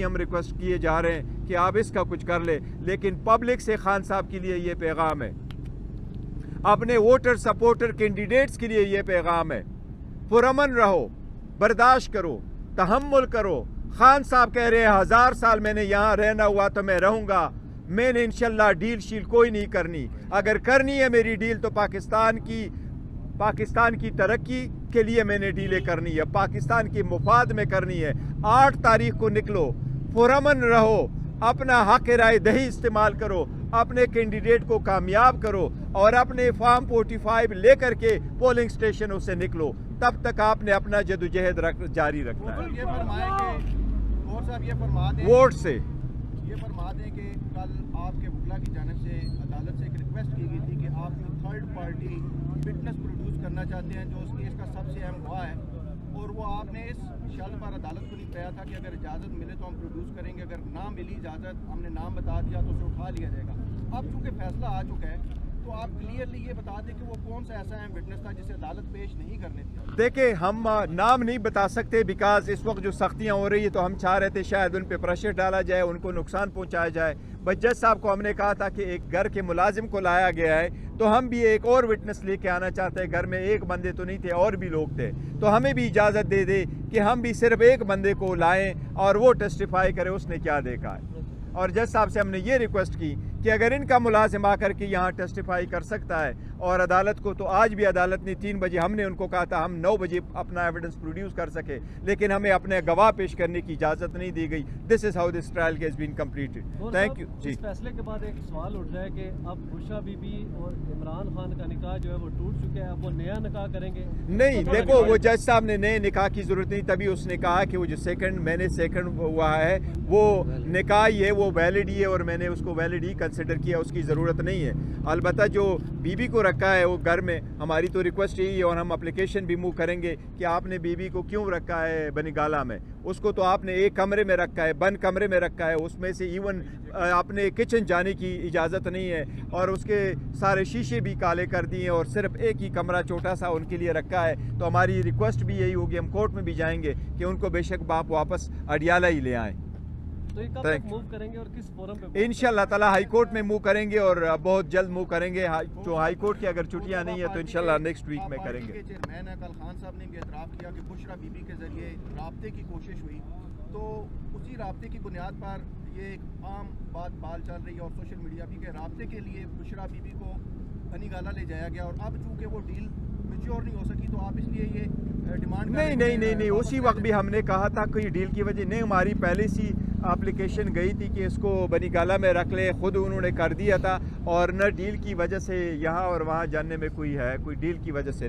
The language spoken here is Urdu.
ہم ریکویسٹ کیے جا رہے ہیں کہ آپ اس کا کچھ کر لیں، لیکن پبلک سے خان صاحب کے لیے یہ پیغام ہے، اپنے ووٹر سپورٹر کینڈیڈیٹس کے لیے یہ پیغام ہے، پرامن رہو، برداشت کرو، تحمل کرو۔ خان صاحب کہہ رہے ہیں 1000 سال میں نے یہاں رہنا ہوا تو میں رہوں گا، میں نے انشاءاللہ ڈیل شیل کوئی نہیں کرنی، اگر کرنی ہے میری ڈیل تو پاکستان کی ترقی کے لیے میں نے ڈیلیں کرنی ہے، پاکستان کے مفاد میں کرنی ہے۔ 8 تاریخ کو نکلو، پرامن رہو، اپنا حق رائے دہی استعمال کرو، اپنے کینڈیڈیٹ کو کامیاب کرو اور اپنے فارم 45 لے کر کے پولنگ سٹیشنوں سے نکلو، تب تک آپ نے اپنا جدوجہد جاری رکھنا ہے۔ ووٹ سے یہ فرما دیں کہ کل آپ کے وکلا کی جانب سے عدالت سے ایک ریکویسٹ کی گئی تھی کہ آپ جو تھرڈ پارٹی وٹنس پروڈیوس کرنا چاہتے ہیں جو اس کیس کا سب سے اہم گواہ ہے، اور وہ آپ نے اس شرط پر عدالت کو نہیں کہا تھا کہ اگر اجازت ملے تو ہم پروڈیوس کریں گے، اگر نہ ملی اجازت، ہم نے نام بتا دیا تو اسے اٹھا لیا جائے گا۔ اب چونکہ فیصلہ آ چکا ہے تو آپ کلیئرلی یہ بتا دیں کہ وہ کون سا ایسا اہم وٹنس تھا جسے عدالت پیش نہیں کرنے دیا۔ دیکھیں، ہم نام نہیں بتا سکتے بیکاز اس وقت جو سختیاں ہو رہی ہیں تو ہم چاہ رہے تھے شاید ان پہ پریشر ڈالا جائے، ان کو نقصان پہنچایا جائے۔ بس جج صاحب کو ہم نے کہا تھا کہ ایک گھر کے ملازم کو لایا گیا ہے تو ہم بھی ایک اور وٹنس لے کے آنا چاہتے ہیں، گھر میں ایک بندے تو نہیں تھے اور بھی لوگ تھے، تو ہمیں بھی اجازت دے دے کہ ہم بھی صرف ایک بندے کو لائیں اور وہ ٹیسٹیفائی کرے اس نے کیا دیکھا ہے۔ اور جج صاحب سے ہم نے یہ ریکویسٹ کی کہ اگر ان کا ملازم آ کر کے یہاں ٹیسٹیفائی کر سکتا ہے، اور عدالت کو تو آج بھی عدالت نے 3 بجے، ہم نے ان کو کہا تھا ہم 9 بجے اپنا ایویڈنس پروڈیوس کر سکے، لیکن ہمیں اپنے گواہ پیش کرنے کی اجازت نہیں دی گئی۔ This is how this trial has been completed. Thank you جی۔ اس فیصلے کے بعد ایک سوال اٹھ رہا ہے کہ اب بشرا بی بی اور عمران خان کا نکاح جو ہے وہ ٹوٹ چکا ہے، اب وہ نیا نکاح کریں گے؟ نہیں، دیکھو وہ جج صاحب نے نئے نکاح کی ضرورت نہیں، تبھی اس نے کہا کہ وہ جو سیکنڈ ہوا ہے وہ نکاح ہی ہے، وہ ویلڈ ہی ہے اور میں نے اس کو ویلڈ ہی کنسیڈر کیا، اس کی ضرورت نہیں ہے۔ البتہ جو بی بی کو رکھا ہے وہ گھر میں، ہماری تو ریکویسٹ یہی ہے اور ہم اپلیکیشن بھی موو کریں گے کہ آپ نے بی بی کو کیوں رکھا ہے بنی گالا میں، اس کو تو آپ نے ایک کمرے میں رکھا ہے، بند کمرے میں رکھا ہے، اس میں سے ایون اپنے کچن جانے کی اجازت نہیں ہے، اور اس کے سارے شیشے بھی کالے کر دیے ہیں اور صرف ایک ہی کمرہ چھوٹا سا ان کے لیے رکھا ہے۔ تو ہماری ریکویسٹ بھی یہی ہوگی، ہم کورٹ میں بھی جائیں گے کہ ان کو بے شک باپ واپس اڈیالہ ہی لے آئیں۔ تو یہ کب تک موو کریں گے اور کس فورم پہ؟ انشاءاللہ تعالی ہائی کورٹ میں موو کریں گے اور بہت جلد موو کریں گے، تو ہائی کورٹ کی اگر چھٹیاں نہیں ہیں تو انشاءاللہ نیکسٹ ویک میں کریں گے۔ چیئرمین کل خان صاحب نے بھی اعتراف کیا کہ بشرا بی بی کے ذریعے رابطے کی کوشش ہوئی، تو اسی رابطے کی بنیاد پر یہ ایک عام بات چل رہی ہے اور سوشل میڈیا بھی کہ رابطے کے لیے بشرا بی بی کو بنی گالا لے جایا گیا، اور اب چونکہ وہ ڈیل میچور نہیں ہو سکی تو آپ اس لیے یہ ڈیمانڈ نہیں، اسی وقت بھی ہم نے کہا تھا کہ ڈیل کی وجہ نہیں، ہماری پہلے سی اپلیکیشن گئی تھی کہ اس کو بنی گالا میں رکھ لے، خود انہوں نے کر دیا تھا، اور نہ ڈیل کی وجہ سے یہاں اور وہاں جاننے میں کوئی ڈیل کی وجہ سے